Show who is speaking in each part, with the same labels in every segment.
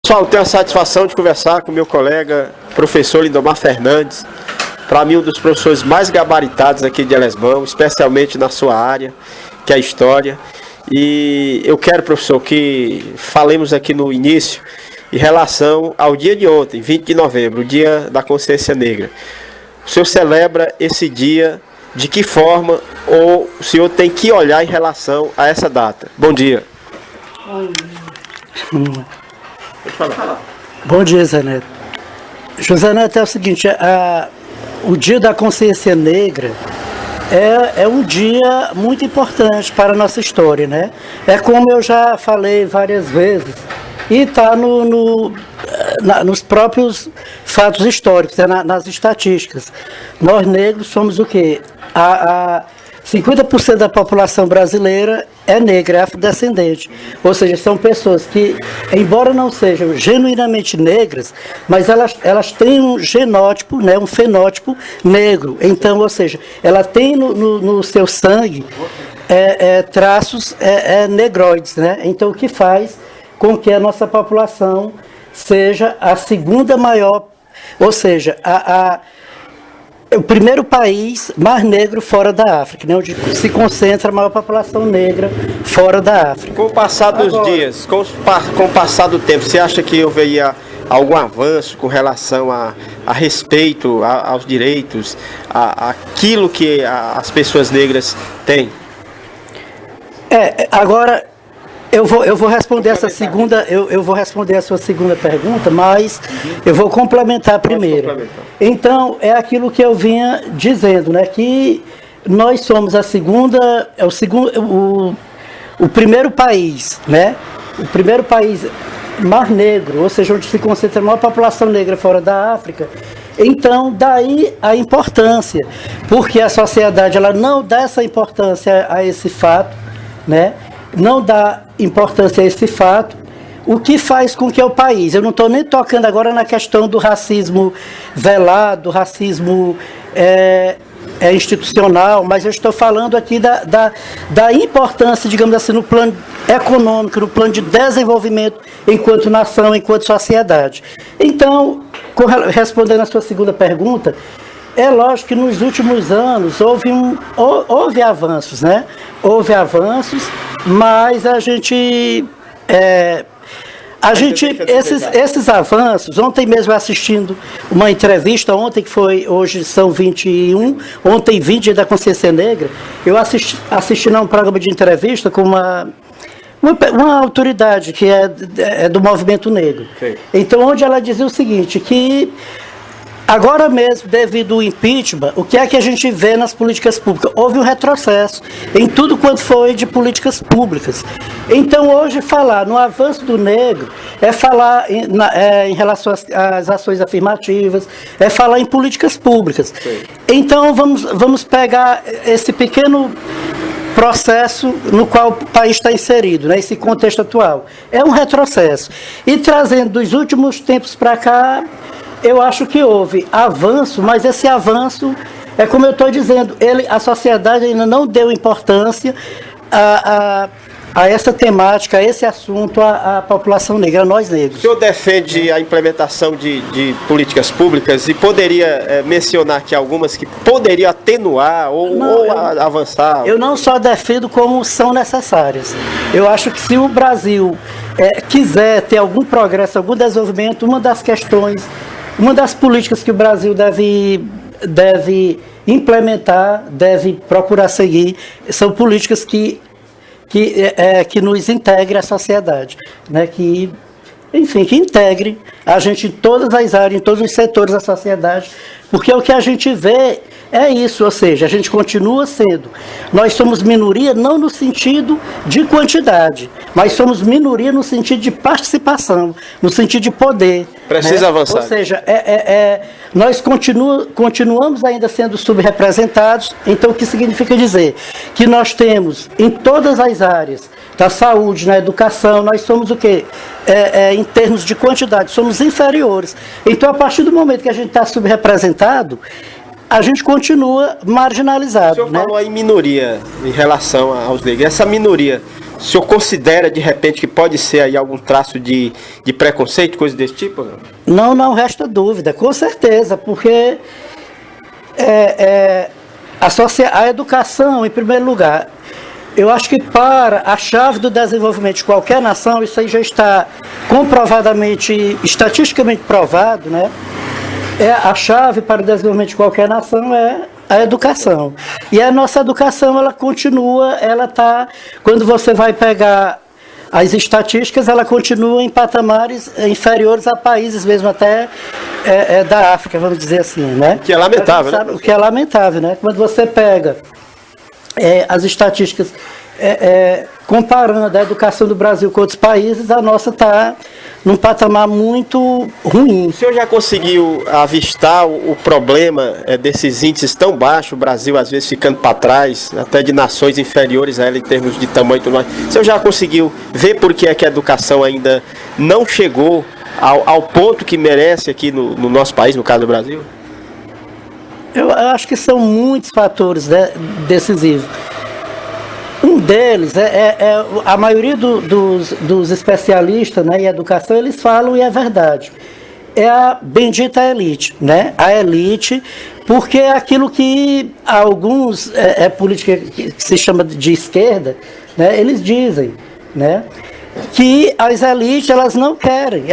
Speaker 1: Pessoal, tenho a satisfação de conversar com meu colega, professor Lindomar Fernandes, para mim um dos professores mais gabaritados aqui de Elesbão, especialmente na sua área, que é a História. E eu quero, professor, que falemos aqui no início em relação ao dia de ontem, 20 de novembro, o Dia da Consciência Negra. O senhor celebra esse dia de que forma, ou o senhor tem que olhar em relação a essa data? Bom dia.
Speaker 2: Pode falar. Bom dia, Zé Neto. José Neto, é o seguinte, o Dia da Consciência Negra é um dia muito importante para a nossa história, né? É como eu já falei várias vezes, e está nos próprios fatos históricos, nas estatísticas. Nós negros somos o quê? 50% da população brasileira é negra, é afrodescendente. Ou seja, são pessoas que, embora não sejam genuinamente negras, mas elas têm um genótipo, né, um fenótipo negro. Então, ou seja, ela tem no seu sangue traços negroides, né? Então, o que faz com que a nossa população seja a segunda maior, ou seja, o primeiro país mais negro fora da África, né, onde se concentra a maior população negra fora da África.
Speaker 1: Com o passar dos dias, com o passar do tempo, você acha que houveria algum avanço com relação a respeito aos direitos, aquilo que as pessoas negras têm?
Speaker 2: Agora eu vou responder essa segunda, eu vou responder a sua segunda pergunta, mas eu vou complementar a primeira. Então, é aquilo que eu vinha dizendo, né, que nós somos o primeiro país, né, o primeiro país mais negro, ou seja, onde se concentra a maior população negra fora da África. Então, daí a importância, porque a sociedade ela não dá essa importância a esse fato, né, não dá importância a esse fato, o que faz com que o país, eu não estou nem tocando agora na questão do racismo velado, racismo institucional, mas eu estou falando aqui da importância, digamos assim, no plano econômico, no plano de desenvolvimento enquanto nação, enquanto sociedade. Então, respondendo a sua segunda pergunta, é lógico que nos últimos anos houve avanços, né? Houve avanços, mas esses avanços, ontem mesmo assistindo uma entrevista, hoje são 21, ontem 20 Dia da Consciência Negra, eu assisti a um programa de entrevista com uma autoridade que é do movimento negro. Sim. Então, onde ela dizia o seguinte, que agora mesmo, devido ao impeachment, o que é que a gente vê nas políticas públicas? Houve um retrocesso em tudo quanto foi de políticas públicas. Então, hoje, falar no avanço do negro é falar em relação às ações afirmativas, é falar em políticas públicas. Sim. Então, vamos pegar esse pequeno processo no qual o país está inserido, né, esse contexto atual. É um retrocesso. E trazendo dos últimos tempos para cá, eu acho que houve avanço, mas esse avanço, é como eu estou dizendo, a sociedade ainda não deu importância a essa temática, a esse assunto, à população negra, a nós negros.
Speaker 1: O senhor defende a implementação de políticas públicas e poderia mencionar aqui algumas que poderiam atenuar ou avançar? Eu
Speaker 2: não só defendo como são necessárias. Eu acho que se o Brasil quiser ter algum progresso, algum desenvolvimento, uma das políticas que o Brasil deve implementar, deve procurar seguir, são políticas que nos integre à sociedade, né? Que integre a gente em todas as áreas, em todos os setores da sociedade, porque o que a gente vê é isso, ou seja, a gente continua sendo, nós somos minoria não no sentido de quantidade, mas somos minoria no sentido de participação, no sentido de poder.
Speaker 1: Precisa avançar.
Speaker 2: Ou seja, nós continuamos ainda sendo subrepresentados, então o que significa dizer? Que nós temos em todas as áreas da saúde, na educação, nós somos o quê? Em termos de quantidade, somos inferiores. Então, a partir do momento que a gente está subrepresentado, a gente continua marginalizado.
Speaker 1: O senhor
Speaker 2: né?
Speaker 1: falou em minoria em relação aos negros. Essa minoria, o senhor considera de repente que pode ser aí algum traço de preconceito, coisa desse tipo?
Speaker 2: Não resta dúvida, com certeza, porque a educação, em primeiro lugar, eu acho que para a chave do desenvolvimento de qualquer nação, isso aí já está comprovadamente, estatisticamente provado, né? A chave para o desenvolvimento de qualquer nação é a educação. E a nossa educação, ela continua, ela está, quando você vai pegar as estatísticas, ela continua em patamares inferiores a países mesmo até da África, vamos dizer assim, né?
Speaker 1: Que é lamentável, né?
Speaker 2: O que é lamentável, né? Quando você pega as estatísticas comparando a educação do Brasil com outros países, a nossa está num patamar muito ruim.
Speaker 1: O senhor já conseguiu avistar o problema desses índices tão baixos, o Brasil às vezes ficando para trás, até de nações inferiores a ela em termos de tamanho e tudo mais. O senhor já conseguiu ver por que é que a educação ainda não chegou ao ponto que merece aqui no nosso país, no caso do Brasil?
Speaker 2: Eu acho que são muitos fatores decisivos. Um deles a maioria dos especialistas, né, em educação, eles falam, e é verdade, é a bendita elite, né? A elite, porque é aquilo que alguns política que se chama de esquerda, né, eles dizem, né, que as elites elas não querem,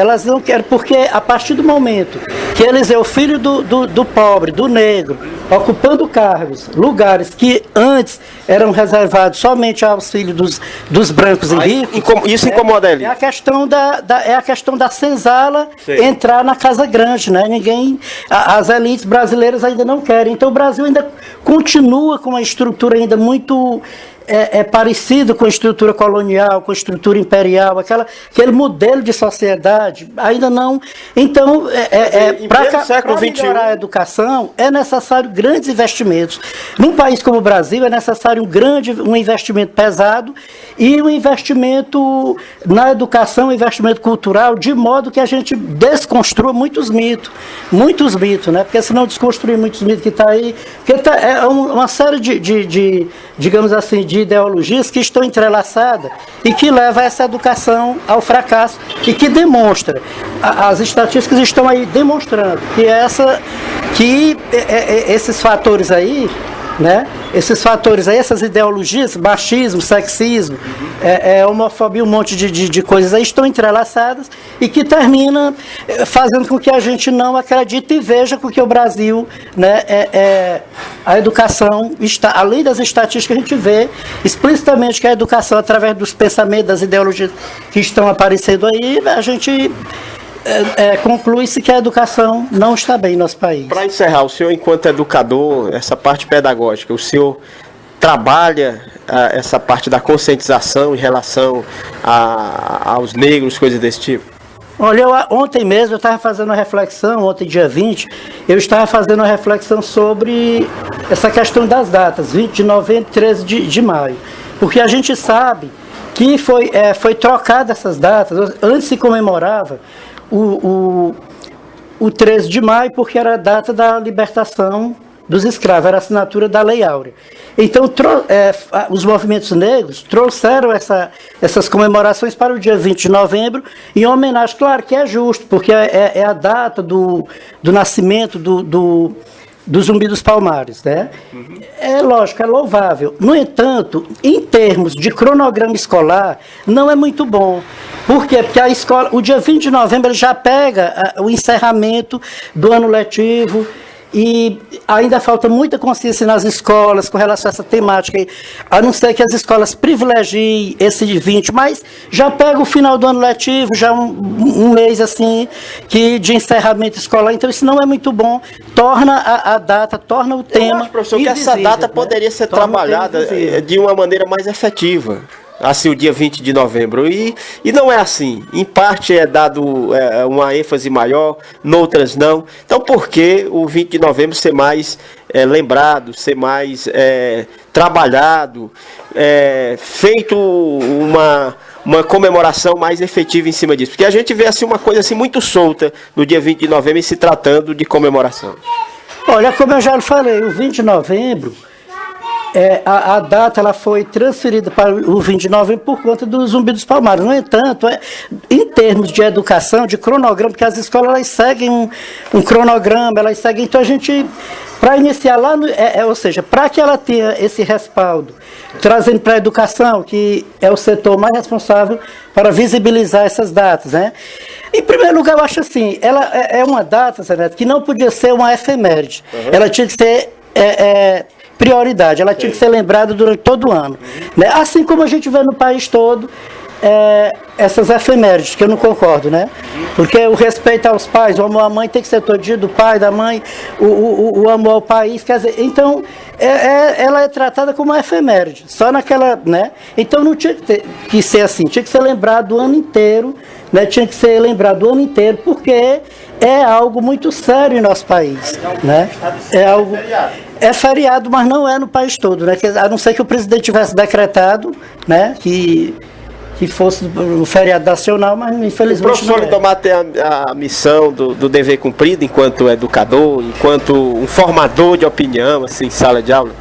Speaker 2: porque a partir do momento que eles é o filho do pobre, do negro, ocupando cargos, lugares que antes eram reservados somente aos filhos dos brancos e ricos.
Speaker 1: Isso incomoda ele.
Speaker 2: É a questão da senzala entrar na casa grande, né? As elites brasileiras ainda não querem. Então o Brasil ainda continua com uma estrutura ainda muito parecido com a estrutura colonial, com a estrutura imperial, aquele modelo de sociedade, ainda não. Então, para melhorar a educação, é necessário grandes investimentos. Num país como o Brasil, é necessário um investimento pesado e um investimento na educação, um investimento cultural, de modo que a gente desconstrua muitos mitos, né? Porque se não desconstruir muitos mitos que está aí, porque é uma série digamos assim, de ideologias que estão entrelaçadas e que leva essa educação ao fracasso e que demonstra, as estatísticas estão aí demonstrando que esses fatores aí, né? Essas ideologias, machismo, sexismo, homofobia, um monte de coisas aí estão entrelaçadas e que termina fazendo com que a gente não acredite e veja que o Brasil, né, a educação está, além das estatísticas, a gente vê explicitamente que a educação, através dos pensamentos, das ideologias que estão aparecendo aí, a gente conclui-se que a educação não está bem no nosso país.
Speaker 1: Para encerrar, o senhor, enquanto educador, essa parte pedagógica, o senhor trabalha essa parte da conscientização em relação aos negros, coisas desse tipo?
Speaker 2: Olha, ontem mesmo eu estava fazendo uma reflexão, ontem dia 20, eu estava fazendo uma reflexão sobre essa questão das datas, 20 de novembro e 13 de maio. Porque a gente sabe que foi trocada essas datas, antes se comemorava o 13 de maio, porque era a data da libertação dos escravos, era a assinatura da Lei Áurea. Então, os movimentos negros trouxeram essas comemorações para o dia 20 de novembro, em homenagem, claro que é justo, porque é a data do nascimento do Zumbi dos Palmares, né? É lógico, é louvável. No entanto, em termos de cronograma escolar, não é muito bom. Por quê? Porque a escola, o dia 20 de novembro, ele já pega o encerramento do ano letivo e ainda falta muita consciência nas escolas com relação a essa temática, a não ser que as escolas privilegiem esse de 20, mas já pega o final do ano letivo, já um mês assim, de encerramento escolar, então isso não é muito bom, torna a data, torna o tema.
Speaker 1: Eu acho, professor, que essa data poderia ser trabalhada de uma maneira mais efetiva. Assim, o dia 20 de novembro. E não é assim. Em parte é dado uma ênfase maior, noutras não. Então, por que o 20 de novembro ser mais lembrado, ser mais trabalhado, feito uma comemoração mais efetiva em cima disso? Porque a gente vê assim, uma coisa assim, muito solta no dia 20 de novembro se tratando de comemoração.
Speaker 2: Olha, como eu já lhe falei, o 20 de novembro, a data ela foi transferida para o 20 de novembro por conta do Zumbi dos Palmares. No entanto, em termos de educação, de cronograma, porque as escolas elas seguem um cronograma, elas seguem, então a gente, para iniciar lá, ou seja, para que ela tenha esse respaldo, trazendo para a educação, que é o setor mais responsável para visibilizar essas datas, né? Em primeiro lugar, eu acho assim, ela é uma data, Zé Neto, que não podia ser uma efeméride. Ela tinha que ser prioridade, ela tinha que ser lembrada durante todo o ano. Né? Assim como a gente vê no país todo essas efemérides, que eu não concordo, né? Porque o respeito aos pais, o amor à mãe tem que ser todo dia do pai, da mãe, o amor ao país, quer dizer, então ela é tratada como uma efeméride, só naquela, né? Então não tinha que ser assim, tinha que ser lembrado o ano inteiro, né? Tinha que ser lembrado o ano inteiro, porque é algo muito sério em nosso país, né? É feriado, mas não é no país todo, né? A não ser que o presidente tivesse decretado, né? Que fosse um feriado nacional, mas infelizmente
Speaker 1: o professor Lindomar tem a missão do dever cumprido enquanto educador, enquanto um formador de opinião, assim, em sala de aula?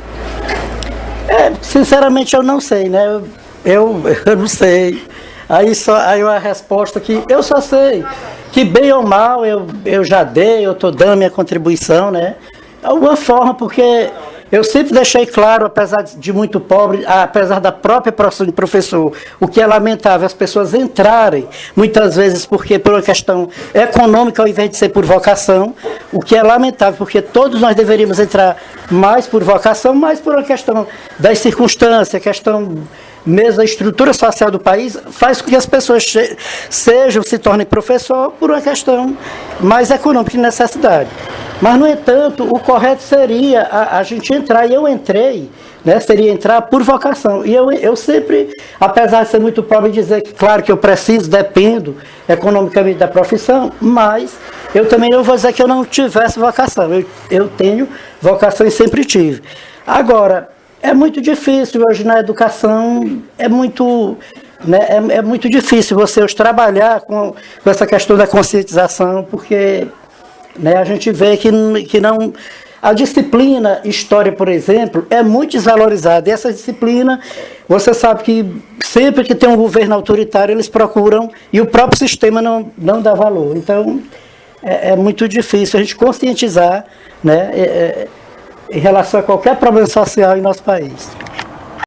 Speaker 2: Sinceramente eu não sei, né? Eu não sei. Aí a resposta que eu só sei que bem ou mal eu já dei, eu estou dando minha contribuição, né? De alguma forma, porque eu sempre deixei claro, apesar de muito pobre, apesar da própria profissão de professor, o que é lamentável as pessoas entrarem, muitas vezes porque por uma questão econômica ao invés de ser por vocação, o que é lamentável, porque todos nós deveríamos entrar mais por vocação, mais por uma questão das circunstâncias, questão mesmo da estrutura social do país, faz com que as pessoas se tornem professor por uma questão mais econômica de necessidade. Mas, no entanto, o correto seria a gente entrar, e eu entrei, né, seria entrar por vocação. E eu sempre, apesar de ser muito pobre, dizer que, claro, que eu dependo economicamente da profissão, mas eu também não vou dizer que eu não tivesse vocação. Eu tenho vocação e sempre tive. Agora, é muito difícil hoje na educação, é muito difícil você hoje trabalhar com essa questão da conscientização, porque, né, a gente vê que não... A disciplina História, por exemplo, é muito desvalorizada. E essa disciplina, você sabe que sempre que tem um governo autoritário, eles procuram, e o próprio sistema não dá valor. Então, é muito difícil a gente conscientizar, né, em relação a qualquer problema social em nosso país.